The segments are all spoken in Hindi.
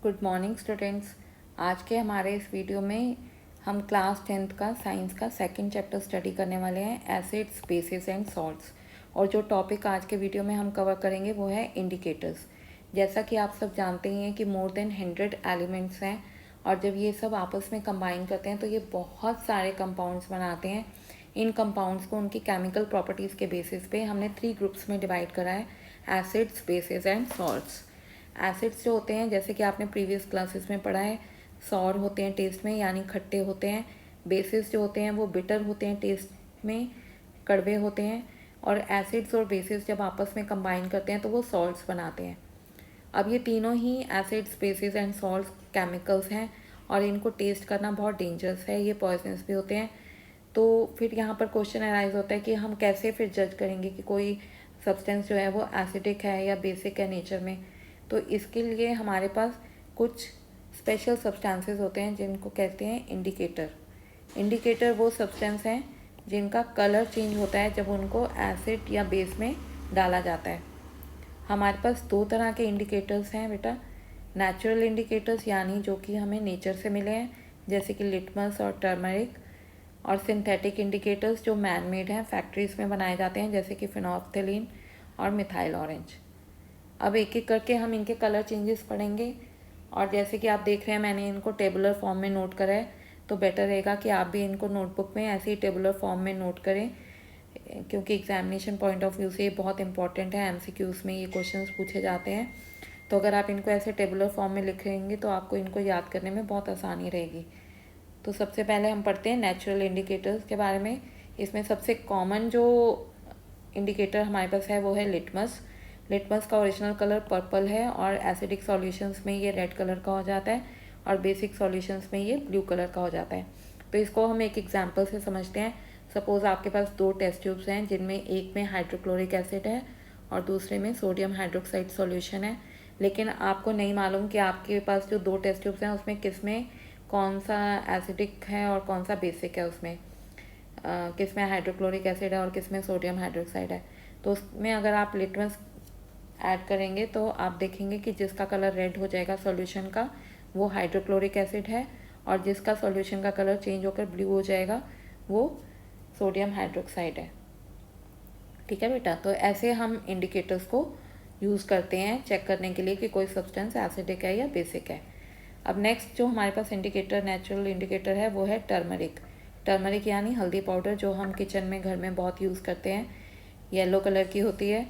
Good morning students. आज के हमारे इस वीडियो में हम क्लास 10th का साइंस का सेकंड चैप्टर स्टडी करने वाले हैं, एसिड्स बेसिस एंड सॉल्ट्स। और जो टॉपिक आज के वीडियो में हम कवर करेंगे वो है इंडिकेटर्स। जैसा कि आप सब जानते ही हैं कि मोर देन 100 एलिमेंट्स हैं और जब ये सब आपस में कंबाइन करते हैं तो ये बहुत सारे कंपाउंड्स बनाते हैं। इन कंपाउंड्स को उनकी केमिकल प्रॉपर्टीज़ के बेसिस पे हमने 3 ग्रुप्स में डिवाइड करा है, acids bases and salts. Acids जो होते हैं, जैसे कि आपने प्रीवियस क्लासेस में पढ़ा है, सॉर होते हैं टेस्ट में यानी खट्टे होते हैं। बेसिस जो होते हैं वो बिटर होते हैं टेस्ट में, कड़वे होते हैं। और एसिड्स और बेसिस जब आपस में कंबाइन करते हैं तो वो सॉल्ट्स बनाते हैं। अब ये तीनों ही acids bases and salts chemicals हैं और इनको टेस्ट करना बहुत डेंजरस है, ये पॉइजनस भी होते हैं। तो फिर यहाँ पर क्वेश्चन अराइज होता है कि हम कैसे फिर जज करेंगे कि कोई सब्सटेंस जो है वो एसिडिक है या बेसिक है नेचर में। तो इसके लिए हमारे पास कुछ स्पेशल सब्सटेंसेस होते हैं जिनको कहते हैं इंडिकेटर। इंडिकेटर वो सब्सटेंस हैं जिनका कलर चेंज होता है जब उनको एसिड या बेस में डाला जाता है। हमारे पास 2 तरह के इंडिकेटर्स हैं बेटा। नेचुरल इंडिकेटर्स यानी जो कि हमें नेचर से मिले हैं, जैसे कि लिटमस और टर्मरिक। और सिंथेटिक इंडिकेटर्स जो मैन मेड हैं, फैक्ट्रीज में बनाए जाते हैं, जैसे कि फिनोल्फ्थेलीन और मिथाइल ऑरेंज। अब एक एक करके हम इनके कलर चेंजेस पढ़ेंगे। और जैसे कि आप देख रहे हैं मैंने इनको टेबुलर फॉर्म में नोट करा है, तो बेटर रहेगा कि आप भी इनको नोटबुक में ऐसे ही टेबुलर फॉर्म में नोट करें, क्योंकि एग्जामिनेशन पॉइंट ऑफ व्यू से ये बहुत इंपॉर्टेंट है। एमसीक्यूज में ये क्वेश्चंस पूछे जाते हैं, तो अगर आप इनको ऐसे टेबुलर फॉर्म में लिखेंगे तो आपको इनको याद करने में बहुत आसानी रहेगी। तो सबसे पहले हम पढ़ते हैं नेचुरल इंडिकेटर्स के बारे में। इसमें सबसे कॉमन जो इंडिकेटर हमारे पास है वो है लिटमस। लिटमस का ओरिजिनल कलर पर्पल है और एसिडिक सॉल्यूशंस में ये रेड कलर का हो जाता है और बेसिक सॉल्यूशंस में ये ब्लू कलर का हो जाता है। तो इसको हम एक एग्जांपल से समझते हैं। सपोज़ आपके पास 2 टेस्ट ट्यूब्स हैं जिनमें एक में हाइड्रोक्लोरिक एसिड है और दूसरे में सोडियम हाइड्रोक्साइड सॉल्यूशन है। लेकिन आपको नहीं मालूम कि आपके पास जो 2 टेस्ट ट्यूब्स हैं उसमें किस में कौन सा एसिडिक है और कौन सा बेसिक है, उसमें किस में हाइड्रोक्लोरिक एसिड है और किस में सोडियम हाइड्रोक्साइड है। तो उसमें अगर आप लिटमस ऐड करेंगे तो आप देखेंगे कि जिसका कलर रेड हो जाएगा सॉल्यूशन का वो हाइड्रोक्लोरिक एसिड है और जिसका सॉल्यूशन का कलर चेंज होकर ब्लू हो जाएगा वो सोडियम हाइड्रोक्साइड है। ठीक है बेटा, तो ऐसे हम इंडिकेटर्स को यूज़ करते हैं चेक करने के लिए कि कोई सब्सटेंस एसिडिक है या बेसिक है। अब नेक्स्ट जो हमारे पास इंडिकेटर, नेचुरल इंडिकेटर है, वो है टर्मरिक। टर्मरिक यानी हल्दी पाउडर, जो हम किचन में घर में बहुत यूज़ करते हैं। येलो कलर की होती है।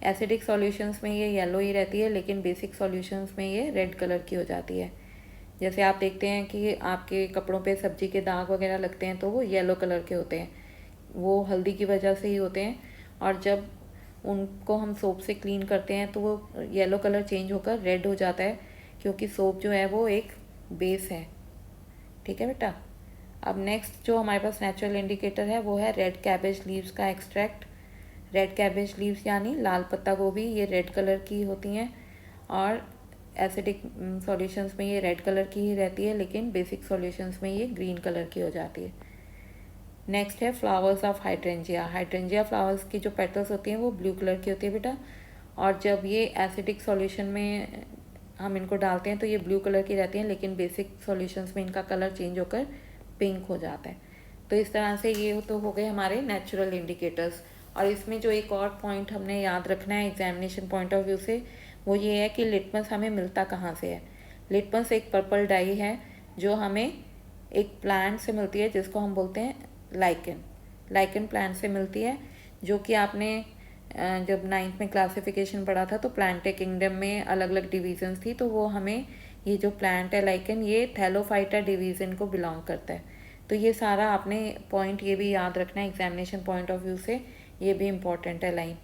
एसिडिक सॉल्यूशंस में ये येलो ही रहती है, लेकिन बेसिक सॉल्यूशंस में ये रेड कलर की हो जाती है। जैसे आप देखते हैं कि आपके कपड़ों पे सब्जी के दाग वगैरह लगते हैं तो वो येलो कलर के होते हैं, वो हल्दी की वजह से ही होते हैं। और जब उनको हम सोप से क्लीन करते हैं तो वो येलो कलर चेंज होकर रेड हो जाता है, क्योंकि सोप जो है वो एक बेस है। ठीक है बेटा। अब नेक्स्ट जो हमारे पास नेचुरल इंडिकेटर है वो है रेड कैबेज लीव्स का एक्सट्रैक्ट। रेड कैबेज लीव्स यानी लाल पत्ता गोभी, ये रेड कलर की होती हैं और एसिडिक सॉल्यूशंस में ये रेड कलर की ही रहती है, लेकिन बेसिक सॉल्यूशंस में ये ग्रीन कलर की हो जाती है। नेक्स्ट है flowers of hydrangea. Hydrangea flowers की जो पेटल्स होती हैं वो ब्लू कलर की होती है बेटा, और जब ये एसिडिक सॉल्यूशन में हम इनको डालते हैं तो ये ब्लू कलर की रहती हैं, लेकिन बेसिक सॉल्यूशंस में इनका कलर चेंज होकर पिंक हो जाता है। तो इस तरह से ये तो हो गए हमारे नेचुरल इंडिकेटर्स। और इसमें जो एक और पॉइंट हमने याद रखना है एग्जामिनेशन पॉइंट ऑफ व्यू से, वो ये है कि लिटमस हमें मिलता कहाँ से है। लिटमस एक पर्पल डाई है जो हमें एक प्लांट से मिलती है जिसको हम बोलते हैं लाइकन। लाइकन प्लांट से मिलती है, जो कि आपने जब 9th में क्लासिफिकेशन पढ़ा था तो प्लांट किंगडम में अलग अलग डिवीजन्स थी, तो वो हमें ये जो प्लांट है लाइकन, ये थैलोफाइटा डिवीज़न को बिलोंग करता है। तो ये सारा आपने पॉइंट ये भी याद रखना है एग्जामिनेशन पॉइंट ऑफ व्यू से, ये भी इम्पॉर्टेंट है लाइन।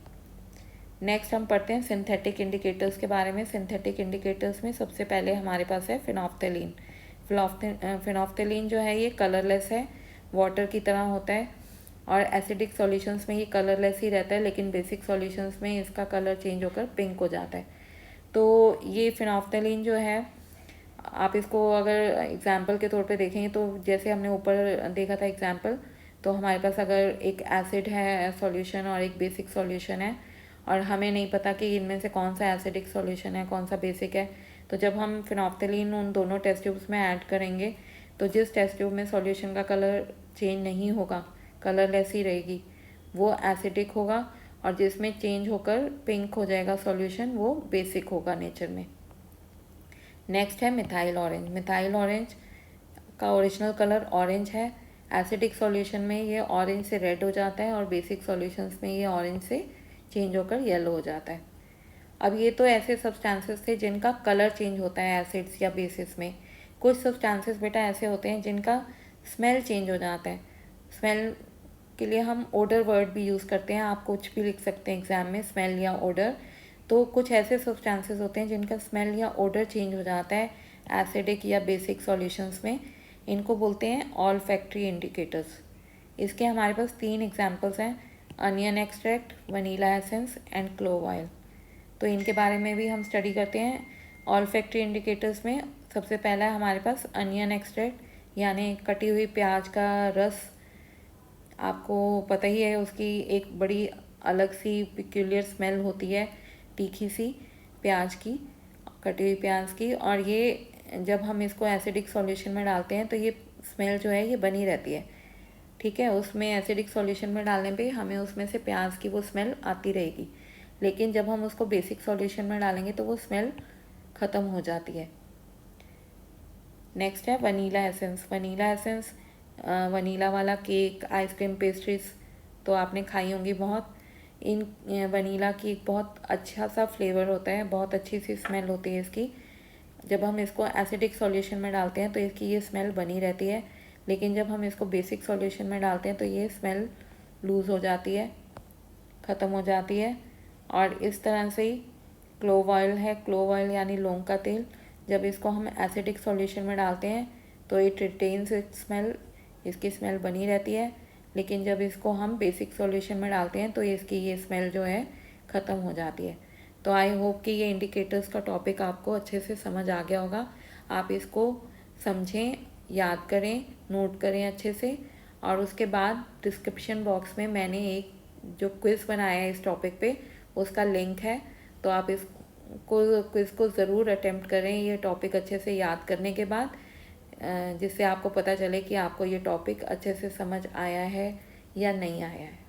नेक्स्ट हम पढ़ते हैं सिंथेटिक इंडिकेटर्स के बारे में। सिंथेटिक इंडिकेटर्स में सबसे पहले हमारे पास है फिनोल्फ्थेलीन। फिनोल्फ्थेलीन जो है ये कलरलेस है, वाटर की तरह होता है और एसिडिक सॉल्यूशंस में ये कलरलेस ही रहता है, लेकिन बेसिक सॉल्यूशंस में इसका कलर चेंज होकर पिंक हो जाता है। तो ये फिनोल्फ्थेलीन जो है, आप इसको अगर एग्जाम्पल के तौर पे देखेंगे तो जैसे हमने ऊपर देखा था एग्जाम्पल, तो हमारे पास अगर एक एसिड है सॉल्यूशन और एक बेसिक सॉल्यूशन है और हमें नहीं पता कि इनमें से कौन सा एसिडिक सॉल्यूशन है कौन सा बेसिक है, तो जब हम फिनोप्थलीन उन दोनों टेस्ट ट्यूब्स में ऐड करेंगे तो जिस टेस्ट ट्यूब में सॉल्यूशन का कलर चेंज नहीं होगा, कलरलेस ही रहेगी, वो एसिडिक होगा, और जिसमें चेंज होकर पिंक हो जाएगा सॉल्यूशन, वो बेसिक होगा नेचर में। नेक्स्ट है मिथाइल ऑरेंज। मिथाइल ऑरेंज का ओरिजिनल कलर ऑरेंज है। एसिडिक सॉल्यूशन में ये ऑरेंज से रेड हो जाता है और बेसिक सॉल्यूशंस में ये ऑरेंज से चेंज होकर येलो हो जाता है। अब ये तो ऐसे सब्सटेंसेस थे जिनका कलर चेंज होता है एसिड्स या बेसिस में। कुछ सब्सटेंसेस बेटा ऐसे होते हैं जिनका स्मेल चेंज हो जाता है। स्मेल के लिए हम ओडर वर्ड भी यूज़ करते हैं, आप कुछ भी लिख सकते हैं एग्ज़ाम में, स्मेल या ओडर। तो कुछ ऐसे सब्सटेंसेस होते हैं जिनका स्मेल या ओडर चेंज हो जाता है एसिडिक या बेसिक सॉल्यूशंस में, इनको बोलते हैं ऑल्फैक्टरी इंडिकेटर्स। इसके हमारे पास 3 एग्जांपल्स हैं, onion extract, vanilla essence and clove oil. तो इनके बारे में भी हम स्टडी करते हैं। ऑल्फैक्टरी इंडिकेटर्स में सबसे पहला है हमारे पास अनियन एक्सट्रैक्ट, यानी कटी हुई प्याज का रस। आपको पता ही है उसकी एक बड़ी अलग सी पिक्यूलियर स्मेल होती है, तीखी सी प्याज की, कटी हुई प्याज की। और ये जब हम इसको एसिडिक सॉल्यूशन में डालते हैं तो ये स्मेल जो है ये बनी रहती है, ठीक है। उसमें एसिडिक सॉल्यूशन में डालने पे हमें उसमें से प्याज की वो स्मेल आती रहेगी, लेकिन जब हम उसको बेसिक सॉल्यूशन में डालेंगे तो वो स्मेल ख़त्म हो जाती है। नेक्स्ट है vanilla essence. Vanilla essence, vanilla वाला केक, आइसक्रीम, पेस्ट्रीज तो आपने खाई होंगी बहुत। इन वनीला की एक बहुत अच्छा सा फ्लेवर होता है, बहुत अच्छी सी स्मेल होती है इसकी। जब हम इसको एसिडिक सॉल्यूशन में डालते हैं तो इसकी ये स्मेल बनी रहती है, लेकिन जब हम इसको बेसिक सॉल्यूशन में डालते हैं तो ये स्मेल लूज़ हो जाती है, ख़त्म हो जाती है। और इस तरह से ही क्लोव ऑयल है। क्लोव ऑयल यानी लौंग का तेल, जब इसको हम एसिडिक सॉल्यूशन में डालते हैं तो इट रिटेन्स इट्स स्मेल, इसकी स्मेल बनी रहती है, लेकिन जब इसको हम बेसिक सॉल्यूशन में डालते हैं तो इसकी ये स्मेल जो है ख़त्म हो जाती है। तो आई होप कि ये इंडिकेटर्स का टॉपिक आपको अच्छे से समझ आ गया होगा। आप इसको समझें, याद करें, नोट करें अच्छे से। और उसके बाद डिस्क्रिप्शन बॉक्स में मैंने एक जो क्विज़ बनाया है इस टॉपिक पे, उसका लिंक है, तो आप इसको क्विज़ को ज़रूर अटेम्प्ट करें ये टॉपिक अच्छे से याद करने के बाद, जिससे आपको पता चले कि आपको ये टॉपिक अच्छे से समझ आया है या नहीं आया है।